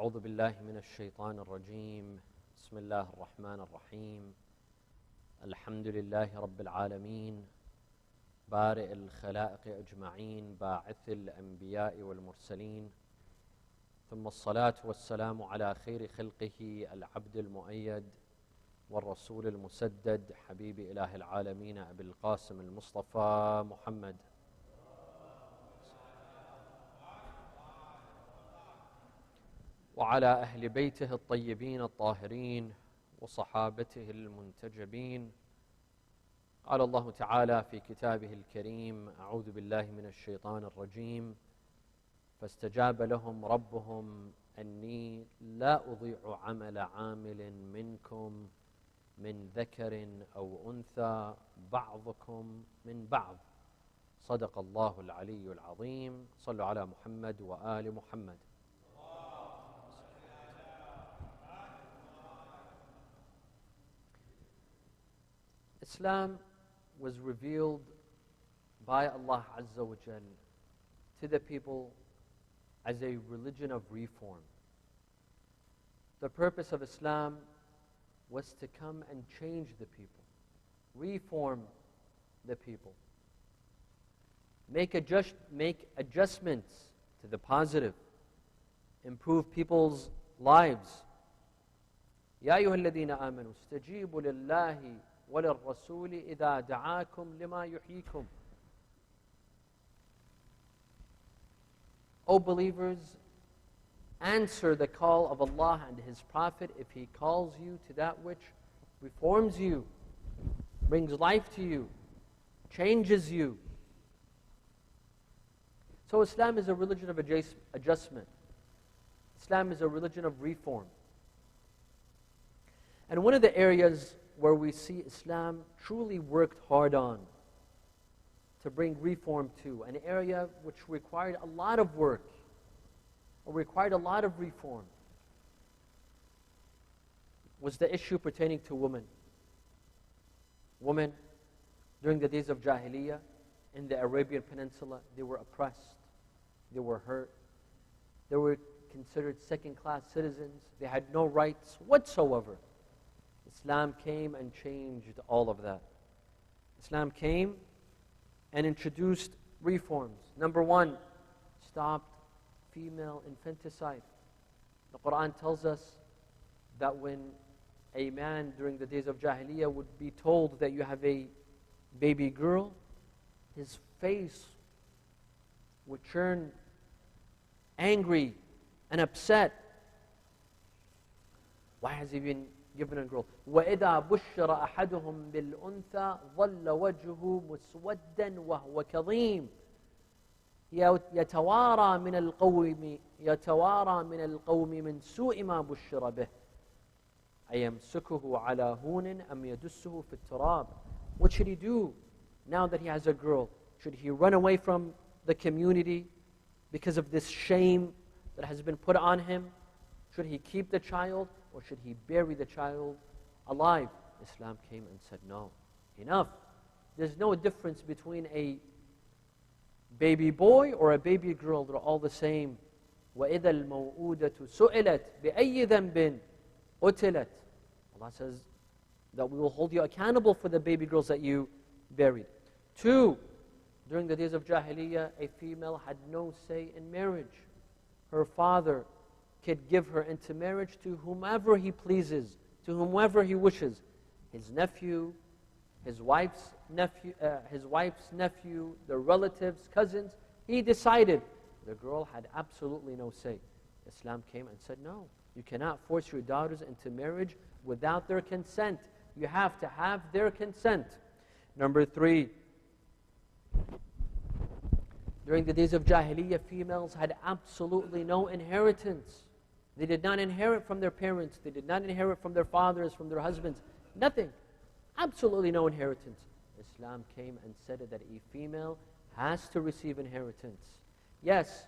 أعوذ بالله من الشيطان الرجيم. بسم الله الرحمن الرحيم. الحمد لله رب العالمين، بارئ الخلائق أجمعين، باعث الأنبياء والمرسلين، ثم الصلاة والسلام على خير خلقه العبد المؤيد والرسول المسدد، حبيب إله العالمين أبي القاسم المصطفى محمد، وعلى أهل بيته الطيبين الطاهرين وصحابته المنتجبين. قال الله تعالى في كتابه الكريم: أعوذ بالله من الشيطان الرجيم. فاستجاب لهم ربهم أني لا أضيع عمل عامل منكم من ذكر أو أنثى بعضكم من بعض. صدق الله العلي العظيم. صلوا على محمد وآل محمد. Islam was revealed by Allah Azza wa Jal to the people as a religion of reform. The purpose of Islam was to come and change the people, reform the people, make adjustments to the positive, improve people's lives. يا أيها الذين آمنوا استجيبوا لله وللرسول إذا دعاكم لما يحييكم. O believers, answer the call of Allah and His Prophet if He calls you to that which reforms you, brings life to you, changes you. So Islam is a religion of adjustment. Islam is a religion of reform. And one of the areas where we see Islam truly worked hard on to bring reform to, an area which required a lot of work, or required a lot of reform, was the issue pertaining to women. Women, during the days of Jahiliyyah, in the Arabian Peninsula, they were oppressed, they were hurt, they were considered second-class citizens, they had no rights whatsoever. Islam came and changed all of that. Islam came and introduced reforms. Number one, stopped female infanticide. The Quran tells us that when a man during the days of Jahiliyyah would be told that you have a baby girl, his face would turn angry and upset. Why has he been given a girl? وَإِذَا بُشِّرَ أَحَدُهُمْ بِالْأُنْثَى ظَلَّ وَجْهُهُ مُسْوَدًّا وَهُوَ كَظِيمٌ يتوارى من القوم من سوء ما بشر به أيمسكه على هون أم يدسه في التراب. What should he do now that he has a girl? Should he run away from the community because of this shame that has been put on him? Should he keep the child, or should he bury the child alive? Islam came and said, no, enough. There's no difference between a baby boy or a baby girl. They're all the same. وَإِذَا الْمَوْءُودَةُ سُئِلَتْ بِأَيِّ ذَنْبٍ أُتِلَتْ. Allah says that we will hold you accountable for the baby girls that you buried. Two, during the days of Jahiliyyah, a female had no say in marriage. Her father could give her into marriage to whomever he pleases, to whomever he wishes. His nephew, his wife's nephew, their relatives, cousins. He decided. The girl had absolutely no say. Islam came and said, no, you cannot force your daughters into marriage without their consent. You have to have their consent. Number three, during the days of Jahiliyyah, females had absolutely no inheritance. They did not inherit from their parents. They did not inherit from their fathers, from their husbands. Nothing. Absolutely no inheritance. Islam came and said that a female has to receive inheritance. Yes,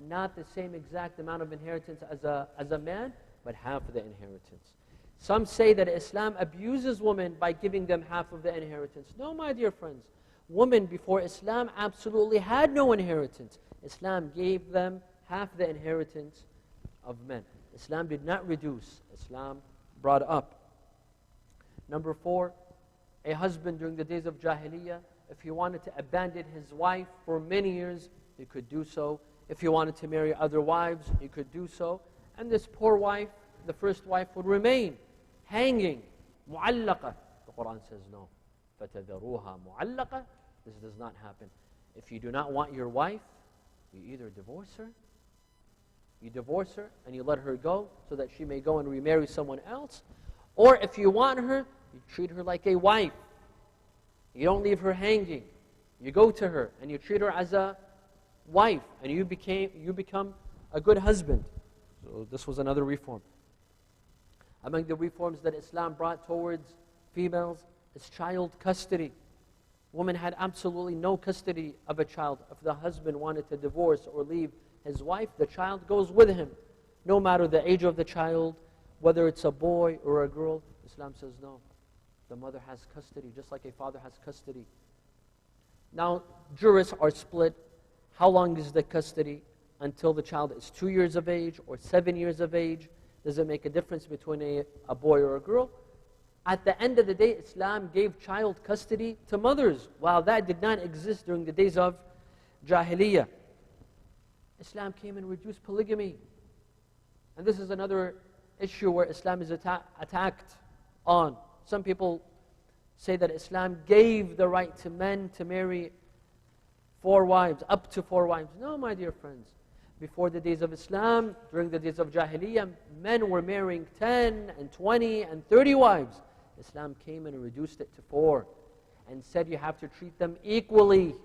not the same exact amount of inheritance as a man, but half of the inheritance. Some say that Islam abuses women by giving them half of the inheritance. No, my dear friends. Women before Islam absolutely had no inheritance. Islam gave them half the inheritance of men. Islam did not reduce, Islam brought up. Number 4, a husband during the days of Jahiliyyah, if he wanted to abandon his wife for many years, he could do so. If he wanted to marry other wives, he could do so. And this poor wife, the first wife, would remain hanging, mu'allaqa. The Quran says no. فَتَذَرُوهَا مُعَلَّقَةً. This does not happen. If you do not want your wife, you either divorce her, and you let her go so that she may go and remarry someone else, or if you want her, you treat her like a wife. You don't leave her hanging. You go to her and you treat her as a wife, and you become a good husband. So this was another reform. Among the reforms that Islam brought towards females is child custody. Women had absolutely no custody of a child. If the husband wanted to divorce or leave his wife, the child goes with him. No matter the age of the child, whether it's a boy or a girl, Islam says no. The mother has custody, just like a father has custody. Now, jurists are split. How long is the custody? Until the child is 2 years of age or 7 years of age? Does it make a difference between a boy or a girl? At the end of the day, Islam gave child custody to mothers, while that did not exist during the days of Jahiliyyah. Islam came and reduced polygamy. And this is another issue where Islam is attacked on. Some people say that Islam gave the right to men to marry 4 wives, up to 4 wives. No, my dear friends. Before the days of Islam, during the days of Jahiliyyah, men were marrying 10 and 20 and 30 wives. Islam came and reduced it to 4 and said you have to treat them equally.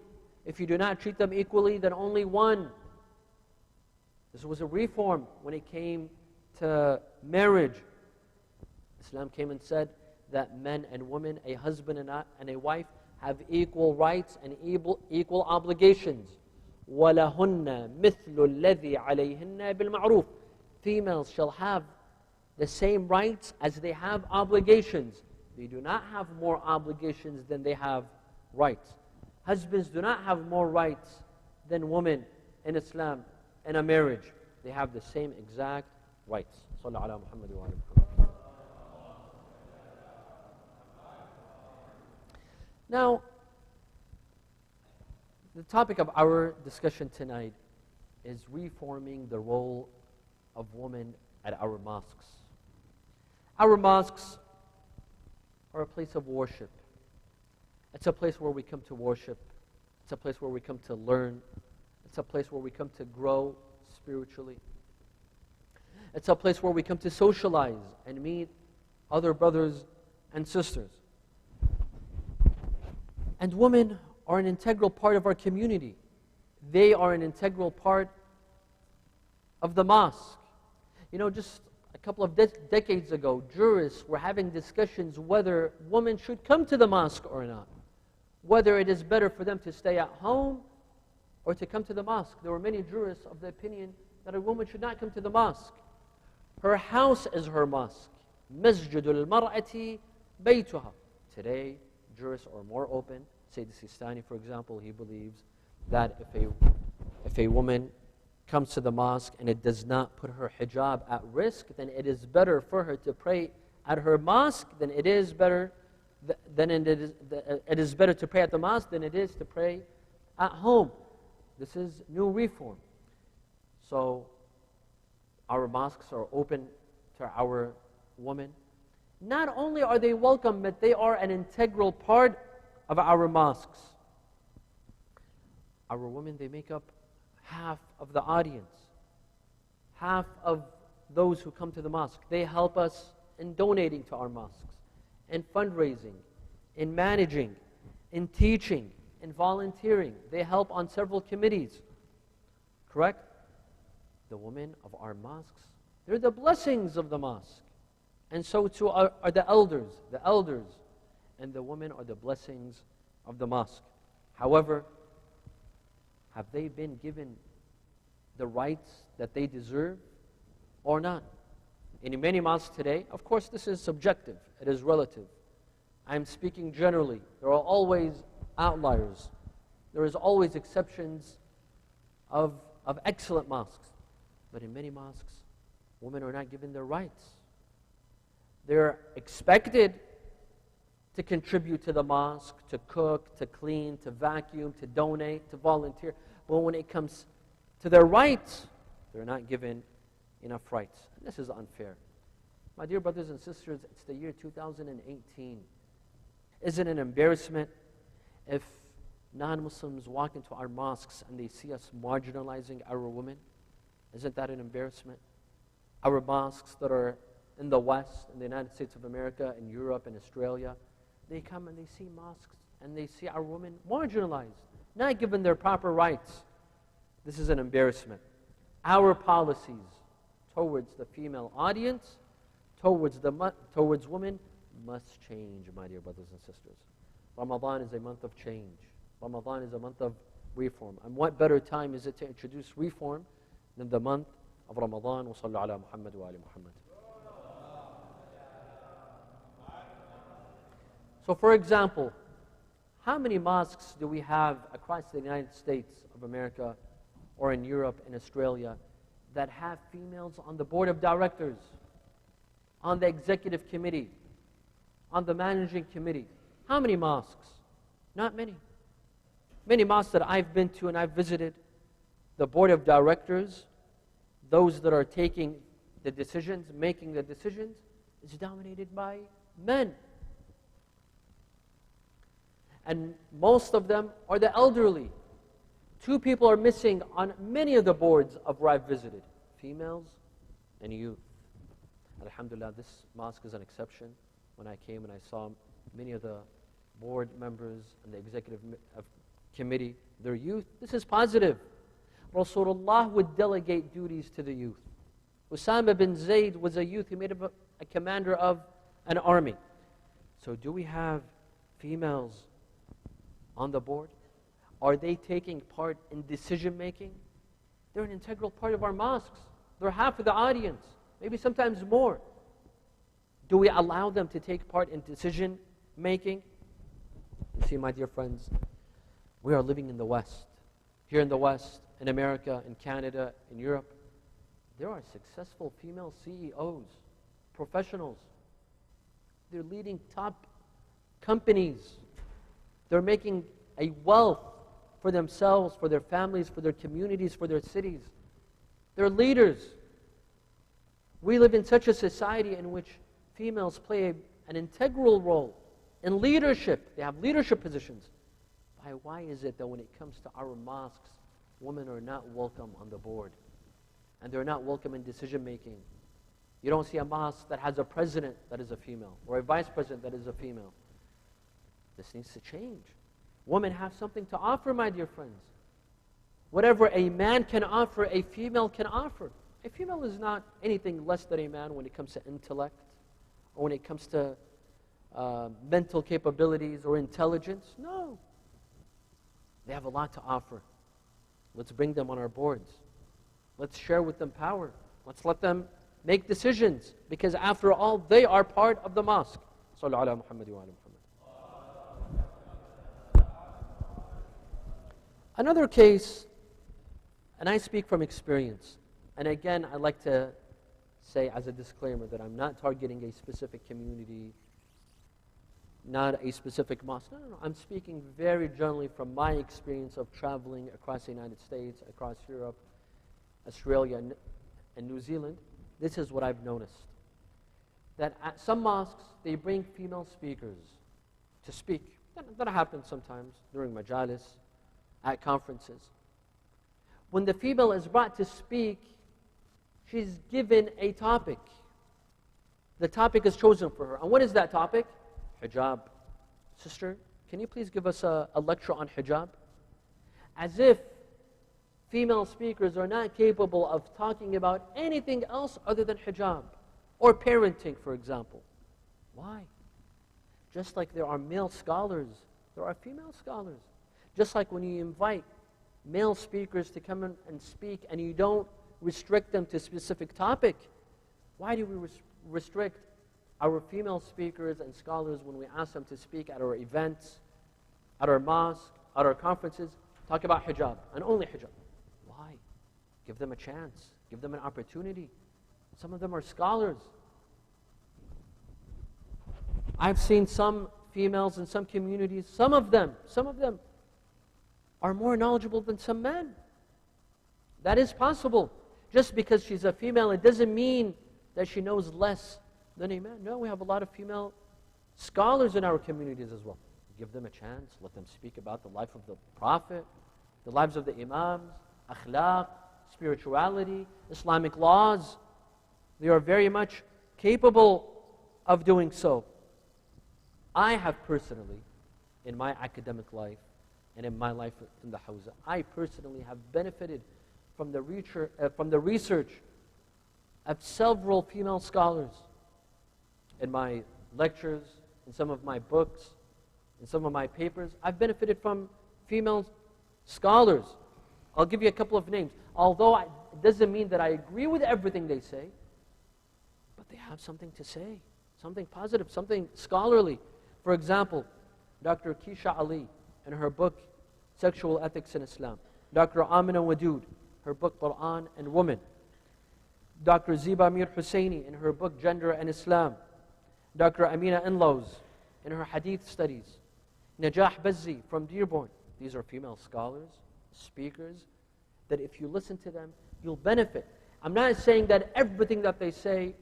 If you do not treat them equally, then only 1. This was a reform when it came to marriage. Islam came and said that men and women, a husband and a wife, have equal rights and equal obligations. وَلَهُنَّ مِثْلُ الَّذِي عَلَيْهِنَّ بِالْمَعْرُوفِ. Females shall have the same rights as they have obligations. They do not have more obligations than they have rights. Husbands do not have more rights than women in Islam in a marriage. They have the same exact rights. Sallallahu ala Muhammad wa ala Muhammad. Now, the topic of our discussion tonight is reforming the role of women at our mosques. Our mosques are a place of worship. It's a place where we come to worship. It's a place where we come to learn. It's a place where we come to grow spiritually. It's a place where we come to socialize and meet other brothers and sisters. And women are an integral part of our community. They are an integral part of the mosque. You know, just a couple of decades ago, jurists were having discussions whether women should come to the mosque or not. Whether it is better for them to stay at home or to come to the mosque. There were many jurists of the opinion that a woman should not come to the mosque. Her house is her mosque. Masjid-Al-Mar'ati baytuha. Today, jurists are more open. Sayyid Sistani, for example, he believes that if a woman comes to the mosque and it does not put her hijab at risk, then it is better for her to pray at her mosque than it is better to pray at the mosque than it is to pray at home. This is new reform. So our mosques are open to our women. Not only are they welcome, but they are an integral part of our mosques. Our women, they make up half of the audience, half of those who come to the mosque. They help us in donating to our mosques, in fundraising, in managing, in teaching, in volunteering. They help on several committees. Correct? The women of our mosques, they're the blessings of the mosque. And so too are the elders. The elders and the women are the blessings of the mosque. However, have they been given the rights that they deserve or not? In many mosques today, of course this is subjective, it is relative. I'm speaking generally. There are always outliers. There is always exceptions of excellent mosques. But in many mosques, Women are not given their rights. They're expected to contribute to the mosque, to cook, to clean, to vacuum, to donate, to volunteer. But when it comes to their rights, they're not given enough rights. And this is unfair. My dear brothers and sisters, it's the year 2018. Isn't it an embarrassment if non-Muslims walk into our mosques and they see us marginalizing our women? Isn't that an embarrassment? Our mosques that are in the West, in the United States of America, in Europe, in Australia, they come and they see mosques and they see our women marginalized, not given their proper rights. This is an embarrassment. Our policies towards the female audience, towards women, must change, my dear brothers and sisters. Ramadan is a month of change. Ramadan is a month of reform. And what better time is it to introduce reform than the month of Ramadan? Wa sallu ala Muhammad wa ali Muhammad. So for example, how many mosques do we have across the United States of America or in Europe and Australia that have females on the board of directors, on the executive committee, on the managing committee? How many mosques? Not many. Many mosques that I've been to and I've visited, the board of directors, those that are taking the decisions, making the decisions, is dominated by men. And most of them are the elderly. 2 people are missing on many of the boards of where I've visited, females and youth. Alhamdulillah, this mosque is an exception. When I came and I saw many of the board members and the executive committee, their youth, this is positive. Rasulullah would delegate duties to the youth. Usama bin Zayd was a youth. He made him a commander of an army. So do we have females on the board? Are they taking part in decision making? They're an integral part of our mosques. They're half of the audience, maybe sometimes more. Do we allow them to take part in decision making? You see, my dear friends, we are living in the West. Here in the West, in America, in Canada, in Europe, there are successful female CEOs, professionals. They're leading top companies. They're making a wealth for themselves, for their families, for their communities, for their cities. They're leaders. We live in such a society in which females play an integral role in leadership. They have leadership positions. Why is it that when it comes to our mosques, women are not welcome on the board? And they're not welcome in decision making. You don't see a mosque that has a president that is a female, or a vice president that is a female. This needs to change. Women have something to offer, my dear friends. Whatever a man can offer, a female can offer. A female is not anything less than a man when it comes to intellect, or when it comes to mental capabilities or intelligence. No. They have a lot to offer. Let's bring them on our boards. Let's share with them power. Let's let them make decisions, because after all, they are part of the mosque. Sallu ala Muhammad wa ala Muhammad. Another case, and I speak from experience, and again, I like to say as a disclaimer that I'm not targeting a specific community, not a specific mosque. No. I'm speaking very generally from my experience of traveling across the United States, across Europe, Australia, and New Zealand. This is what I've noticed. That at some mosques, they bring female speakers to speak. That happens sometimes during majalis, at conferences. When the female is brought to speak, she's given a topic. The topic is chosen for her. And what is that topic? Hijab. Sister, can you please give us a lecture on hijab? As if female speakers are not capable of talking about anything else other than hijab. Or parenting, for example. Why? Just like there are male scholars, there are female scholars. Just like when you invite male speakers to come in and speak and you don't restrict them to a specific topic, why do we restrict our female speakers and scholars when we ask them to speak at our events, at our mosque, at our conferences, talk about hijab and only hijab? Why? Give them a chance. Give them an opportunity. Some of them are scholars. I've seen some females in some communities, some of them are more knowledgeable than some men. That is possible. Just because she's a female, it doesn't mean that she knows less than a man. No, we have a lot of female scholars in our communities as well. Give them a chance, let them speak about the life of the Prophet, the lives of the Imams, akhlaq, spirituality, Islamic laws. They are very much capable of doing so. I have personally, in my academic life and in my life in the Hawza, I personally have benefited from the research of several female scholars in my lectures, in some of my books, in some of my papers. I've benefited from female scholars. I'll give you a couple of names. Although it doesn't mean that I agree with everything they say, but they have something to say, something positive, something scholarly. For example, Dr. Keisha Ali, in her book, Sexual Ethics in Islam. Dr. Amina Wadood, her book, Quran and Women. Dr. Ziba Mir Husseini, in her book, Gender and Islam. Dr. Amina Inlows, in her Hadith studies. Najah Bazzi from Dearborn. These are female scholars, speakers, that if you listen to them, you'll benefit. I'm not saying that everything that they say,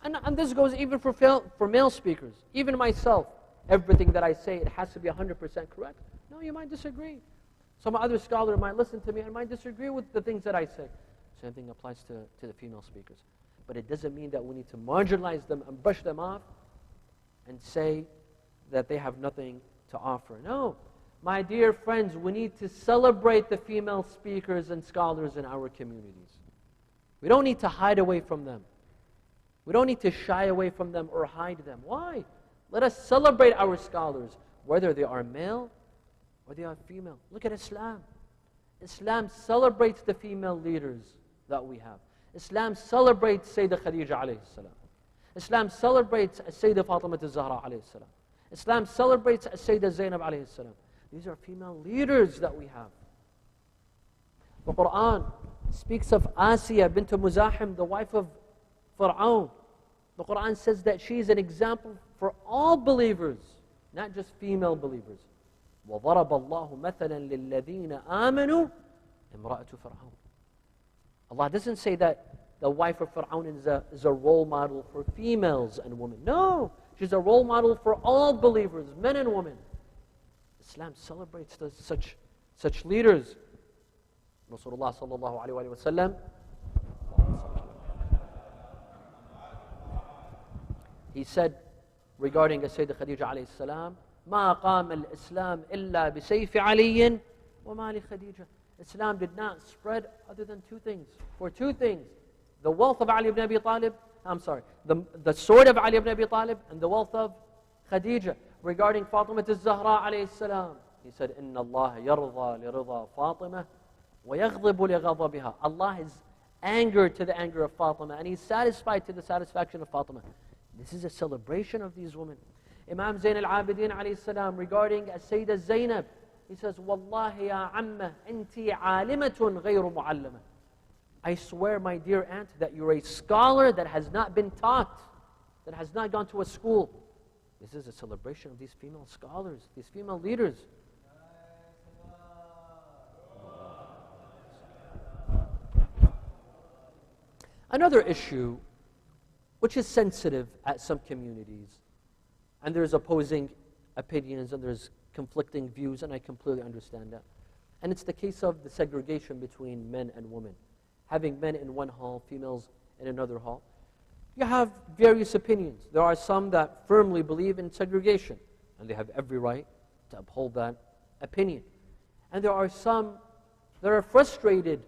and this goes even for male speakers, even myself, everything that I say, it has to be 100% correct. No, you might disagree. Some other scholar might listen to me and might disagree with the things that I say. Same thing applies to the female speakers. But it doesn't mean that we need to marginalize them and brush them off and say that they have nothing to offer. No. My dear friends, we need to celebrate the female speakers and scholars in our communities. We don't need to hide away from them. We don't need to shy away from them or hide them. Why? Let us celebrate our scholars, whether they are male or they are female. Look at Islam. Islam celebrates the female leaders that we have. Islam celebrates Sayyidah Khadija alayhi salam. Islam celebrates Sayyidah Fatima al-Zahra alayhi salam. Islam celebrates Sayyidah Zainab alayhi salam. These are female leaders that we have. The Quran speaks of Asiya bint Muzahim, the wife of Fir'aun. The Quran says that she is an example for all believers, not just female believers. وَضَرَبَ اللَّهُ مَثَلًا لِلَّذِينَ آمَنُوا امْرَأَةُ فِرْعَوْنَ. Allah doesn't say that the wife of Fir'aun is a role model for females and women. No, she's a role model for all believers, men and women. Islam celebrates such leaders. Rasulullah sallallahu alayhi wa sallam, he said regarding Sayyidah Khadija alayhi salam, ما قام الإسلام إلا بسيف علي وما لخديجة. Islam did not spread other than two things. For two things. The wealth of Ali ibn Abi Talib, the sword of Ali ibn Abi Talib and the wealth of Khadija. Regarding Fatima al-Zahra alayhi salam, he said, إِنَّ اللَّهَ يَرْضَى لِرِضَى فَاطِمَةِ وَيَغْضِبُ لِغَضَبِهَا. Allah is angered to the anger of Fatima and He's satisfied to the satisfaction of Fatima. This is a celebration of these women. Imam Zayn al-Abidin alayhi salam, regarding Sayyidah Zainab, he says, Wallahi ya amma, inti alimatun ghayru mu'allama. I swear, my dear aunt, that you're a scholar that has not been taught, that has not gone to a school. This is a celebration of these female scholars, these female leaders. Another issue, which is sensitive at some communities, and there's opposing opinions and there's conflicting views, and I completely understand that. And it's the case of the segregation between men and women. Having men in one hall, females in another hall. You have various opinions. There are some that firmly believe in segregation, and they have every right to uphold that opinion. And there are some that are frustrated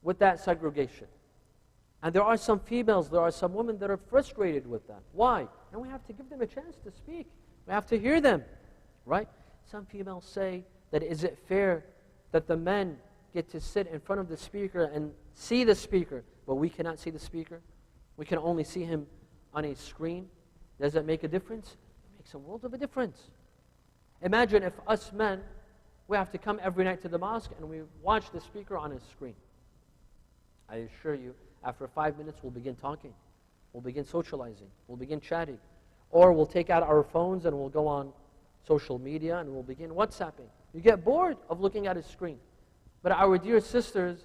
with that segregation. And there are some females, there are some women that are frustrated with that. Why? And we have to give them a chance to speak. We have to hear them, right? Some females say that is it fair that the men get to sit in front of the speaker and see the speaker, but we cannot see the speaker? We can only see him on a screen. Does that make a difference? It makes a world of a difference. Imagine if us men, we have to come every night to the mosque and we watch the speaker on his screen. I assure you, After 5 minutes, we'll begin talking. We'll begin socializing. We'll begin chatting. Or we'll take out our phones and we'll go on social media and we'll begin WhatsApping. You get bored of looking at a screen. But our dear sisters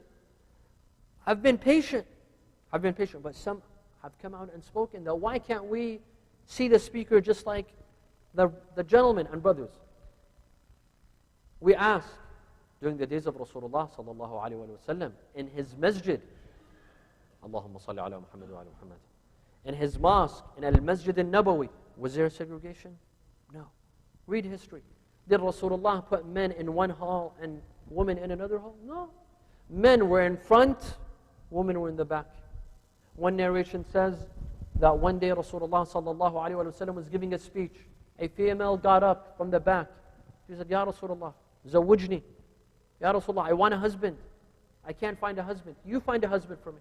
have been patient. But some have come out and spoken that why can't we see the speaker just like the gentlemen and brothers? We asked during the days of Rasulullah sallallahu alaihi wasallam in his masjid, Allahumma salli ala Muhammad wa ala Muhammad, in his mosque, in Al-Masjid-Al-Nabawi, was there segregation? No. Read history. Did Rasulullah put men in one hall and women in another hall? No. Men were in front, women were in the back. One narration says that one day Rasulullah sallallahu alaihi wasallam was giving a speech. A female got up from the back. She said, Ya Rasulullah, zawujni. Ya Rasulullah, I want a husband. I can't find a husband. You find a husband for me.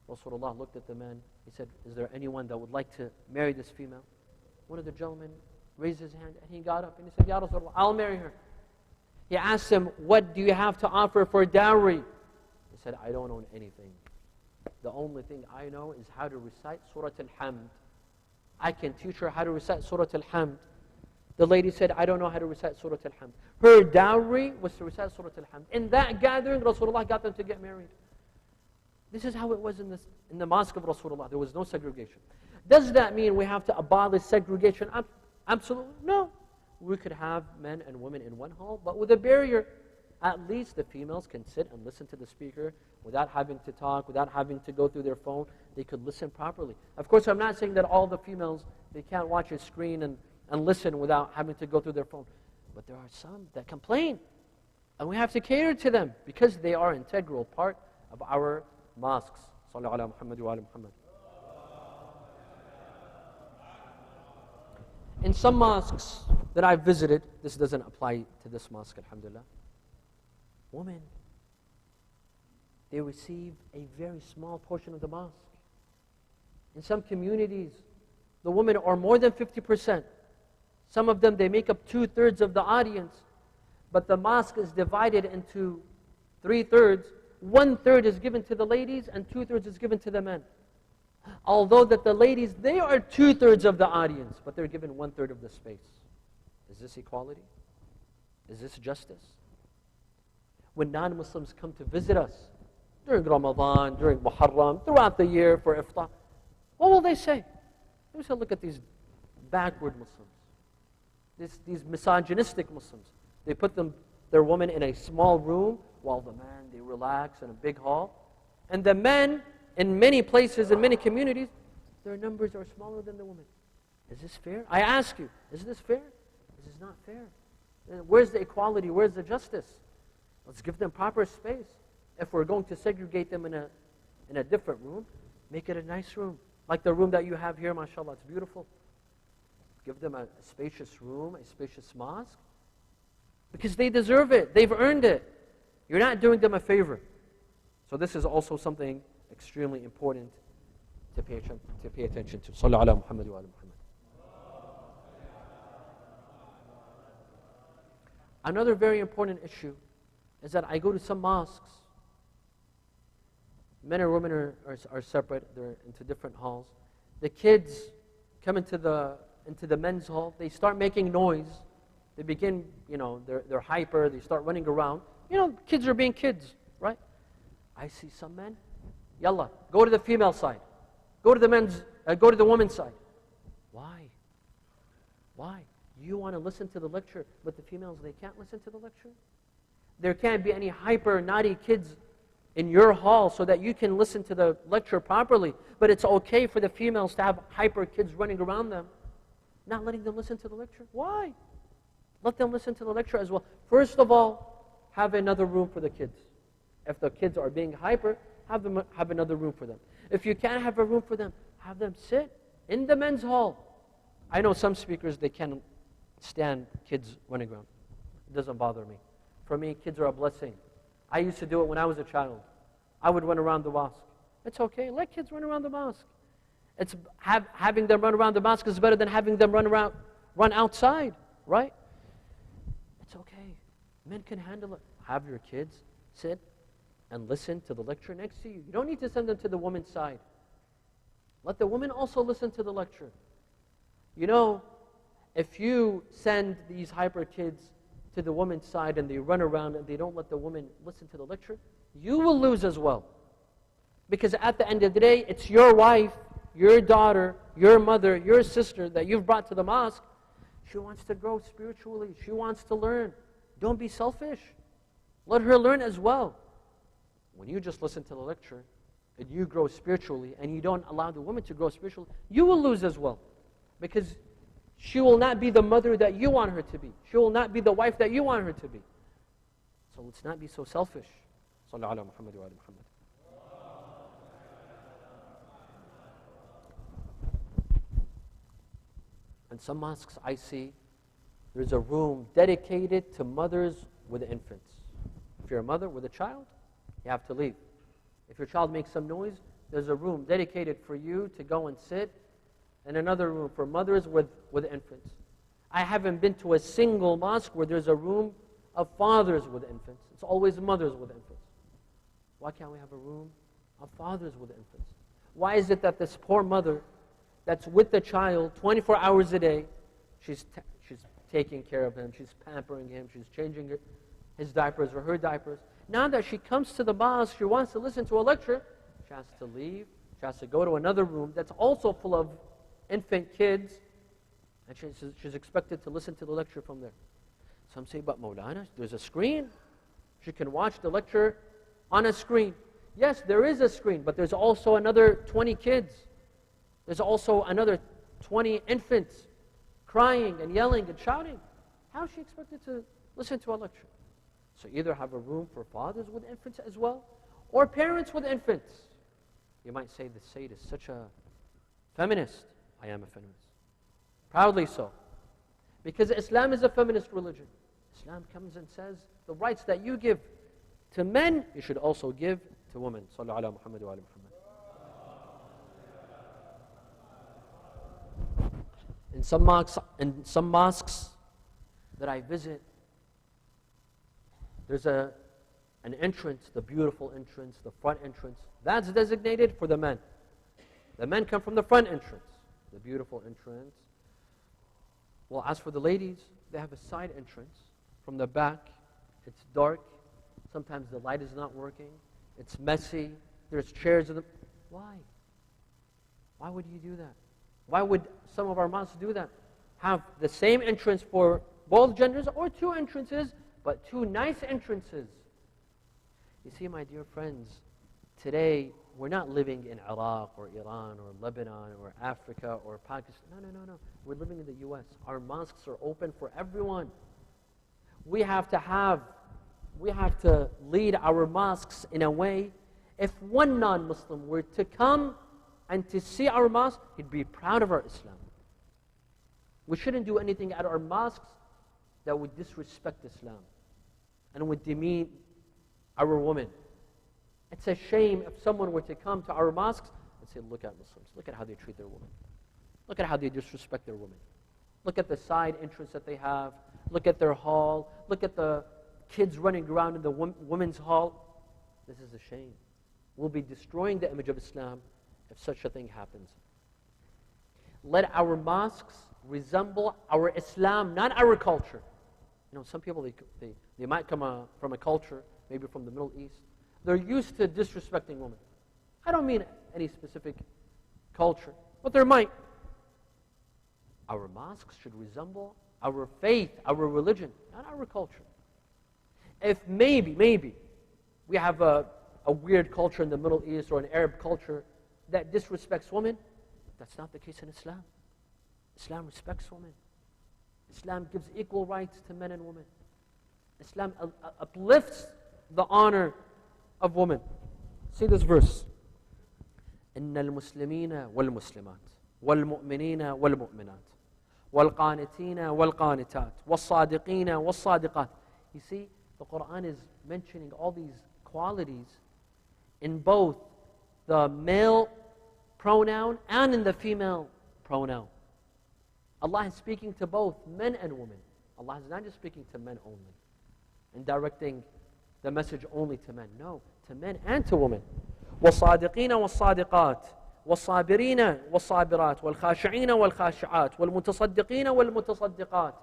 Rasulullah looked at the man. He said, is there anyone that would like to marry this female? One of the gentlemen raised his hand and he got up and he said, Ya Rasulullah, I'll marry her. He asked him, what do you have to offer for dowry? He said, I don't own anything. The only thing I know is how to recite Surah Al-Hamd. I can teach her how to recite Surah Al-Hamd. The lady said, I don't know how to recite Surah Al-Hamd. Her dowry was to recite Surah Al-Hamd. In that gathering, Rasulullah got them to get married. This is how it was in the mosque of Rasulullah. There was no segregation. Does that mean we have to abolish segregation? Absolutely no. We could have men and women in one hall, but with a barrier. At least the females can sit and listen to the speaker without having to talk, without having to go through their phone. They could listen properly. Of course, I'm not saying that all the females, they can't watch a screen and listen without having to go through their phone. But there are some that complain. And we have to cater to them because they are an integral part of our mosques. Sallallahu ala Muhammad wa ala Muhammad. In some mosques that I've visited, this doesn't apply to this mosque, alhamdulillah, women, they receive a very small portion of the mosque. In some communities, the women are more than 50%. Some of them, they make up 2/3 of the audience. But the mosque is divided into 3/3. 1/3 is given to the ladies and 2/3 is given to the men. Although that the ladies, they are 2/3 of the audience, but they're given 1/3 of the space. Is this equality? Is this justice? When non-Muslims come to visit us during Ramadan, during Muharram, throughout the year for iftar, what will they say? They will say, look at these backward Muslims, these misogynistic Muslims. They put their women in a small room while the men, they relax in a big hall. And the men, in many places, in many communities, their numbers are smaller than the women. Is this fair? I ask you, is this fair? This is not fair. Where's the equality? Where's the justice? Let's give them proper space. If we're going to segregate them in a different room, make it a nice room. Like the room that you have here, mashallah, it's beautiful. Give them a spacious room, a spacious mosque. Because they deserve it. They've earned it. You're not doing them a favor. So this is also something extremely important to pay attention to. Sallallahu ala Muhammad wa ala Muhammad. Another very important issue is that I go to some mosques. Men and women are separate. They're into different halls. The kids come into the men's hall. They start making noise. They begin, they're hyper. They start running around. Kids are being kids, right? I see some men. Yalla, go to the female side. Go to the women's side. Why? Why? You want to listen to the lecture, but the females, they can't listen to the lecture? There can't be any hyper, naughty kids in your hall so that you can listen to the lecture properly, but it's okay for the females to have hyper kids running around them, not letting them listen to the lecture? Why? Let them listen to the lecture as well. First of all, have another room for the kids. If the kids are being hyper, have another room for them. If you can't have a room for them, have them sit in the men's hall. I know some speakers, they can't stand kids running around. It doesn't bother me. For me, kids are a blessing. I used to do it when I was a child. I would run around the mosque. It's okay. Let kids run around the mosque. It's having them run around the mosque is better than having them run outside, right? It's okay. Men can handle it. Have your kids sit and listen to the lecture next to you. You don't need to send them to the woman's side. Let the women also listen to the lecture. You know, if you send these hyper kids to the woman's side and they run around and they don't let the woman listen to the lecture, you will lose as well. Because at the end of the day, it's your wife, your daughter, your mother, your sister that you've brought to the mosque. She wants to grow spiritually. She wants to learn. Don't be selfish. Let her learn as well. When you just listen to the lecture and you grow spiritually and you don't allow the woman to grow spiritually, you will lose as well. Because she will not be the mother that you want her to be. She will not be the wife that you want her to be. So let's not be so selfish. Sallu ala Muhammad wa ala Muhammad. And some mosques I see, there's a room dedicated to mothers with infants. If you're a mother with a child, you have to leave. If your child makes some noise, there's a room dedicated for you to go and sit, and another room for mothers with infants. I haven't been to a single mosque where there's a room of fathers with infants. It's always mothers with infants. Why can't we have a room of fathers with infants? Why is it that this poor mother that's with the child 24 hours a day, she's taking care of him, she's pampering him, she's changing his diapers or her diapers. Now that she comes to the mosque, she wants to listen to a lecture, she has to leave, she has to go to another room that's also full of infant kids, and she's expected to listen to the lecture from there. Some say, but Maulana, there's a screen. She can watch the lecture on a screen. Yes, there is a screen, but there's also another 20 kids. There's also another 20 infants crying and yelling and shouting. How is she expected to listen to a lecture? So either have a room for fathers with infants as well, or parents with infants. You might say the Sayyid is such a feminist. I am a feminist. Proudly so. Because Islam is a feminist religion. Islam comes and says the rights that you give to men, you should also give to women. Sallu ala Muhammad wa ala Muhammad. In some mosques that I visit, there's an entrance, the beautiful entrance, the front entrance. That's designated for the men. The men come from the front entrance, the beautiful entrance. Well, as for the ladies, they have a side entrance from the back. It's dark. Sometimes the light is not working. It's messy. There's chairs in the... Why? Why would you do that? Why would some of our mosques do that? Have the same entrance for both genders, or two entrances, but two nice entrances. You see, my dear friends, today we're not living in Iraq or Iran or Lebanon or Africa or Pakistan. No. We're living in the U.S. Our mosques are open for everyone. We have to lead our mosques in a way, if one non-Muslim were to come and to see our mosque, he'd be proud of our Islam. We shouldn't do anything at our mosques that would disrespect Islam and would demean our women. It's a shame if someone were to come to our mosques and say, look at Muslims, look at how they treat their women. Look at how they disrespect their women. Look at the side entrance that they have. Look at their hall. Look at the kids running around in the women's hall. This is a shame. We'll be destroying the image of Islam if such a thing happens. Let our mosques resemble our Islam, not our culture. You know, some people, they might come from a culture, maybe from the Middle East. They're used to disrespecting women. I don't mean any specific culture, but there might. Our mosques should resemble our faith, our religion, not our culture. If maybe, we have a weird culture in the Middle East or an Arab culture that disrespects women, that's not the case in Islam. Islam respects women. Islam gives equal rights to men and women. Islam uplifts the honor of women. See this verse. إن المسلمين والمسلمات والمؤمنين والمؤمنات والقانتين والقانتات والصادقين والصادقات. You see, the Quran is mentioning all these qualities in both the male pronoun and in the female pronoun. Allah is speaking to both men and women. Allah is not just speaking to men only and directing the message only to men. No, to men and to women. والصادقين والصادقات والصابرين والصابرات والخاشعين والخاشعات والمتصدقين والمتصدقات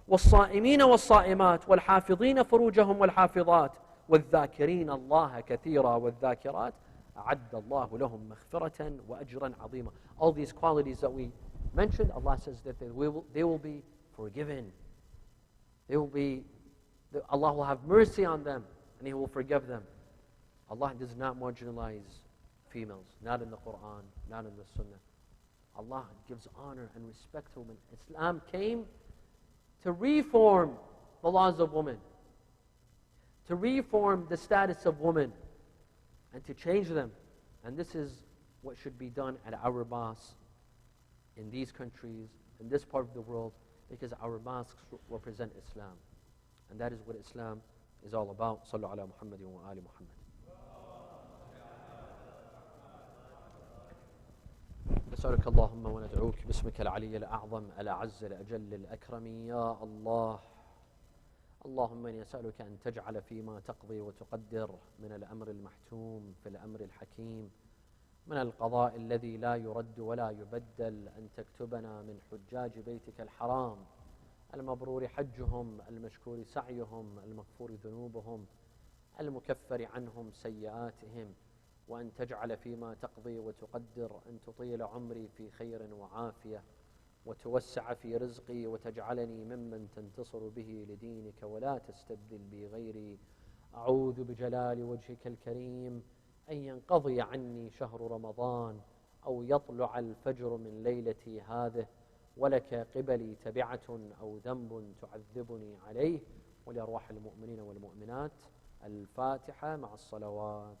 والصائمين والصائمات والحافظين فروجهم والحافظات والذاكرين الله كثيرا والذاكرات أعد الله لهم مغفرة وأجرا عظيما. All these qualities that we mentioned, Allah says that they will be forgiven. Allah will have mercy on them and He will forgive them. Allah does not marginalize females, not in the Quran, not in the Sunnah. Allah gives honor and respect to women. Islam came to reform the laws of women, to reform the status of women, and to change them. And this is what should be done at our mosques in these countries, in this part of the world, because our mosques represent Islam. And that is what Islam is all about. Sallu ala Muhammadin wa ali Muhammad. نسألك اللهم وندعوك باسمك العلي الأعظم الأعز الأجل الأكرم يا الله. اللهم إني أسألك أن تجعل فيما تقضي وتقدر من الأمر المحتوم في الأمر الحكيم، من القضاء الذي لا يرد ولا يبدل، أن تكتبنا من حجاج بيتك الحرام المبرور حجهم، المشكور سعيهم، المغفور ذنوبهم، المكفر عنهم سيئاتهم، وأن تجعل فيما تقضي وتقدر أن تطيل عمري في خير وعافية، وتوسع في رزقي، وتجعلني ممن تنتصر به لدينك ولا تستبدل بي غيري. أعوذ بجلال وجهك الكريم أن ينقضي عني شهر رمضان أو يطلع الفجر من ليلتي هذه ولك قبلي تبعة أو ذنب تعذبني عليه. ولأرواح المؤمنين والمؤمنات الفاتحة مع الصلوات.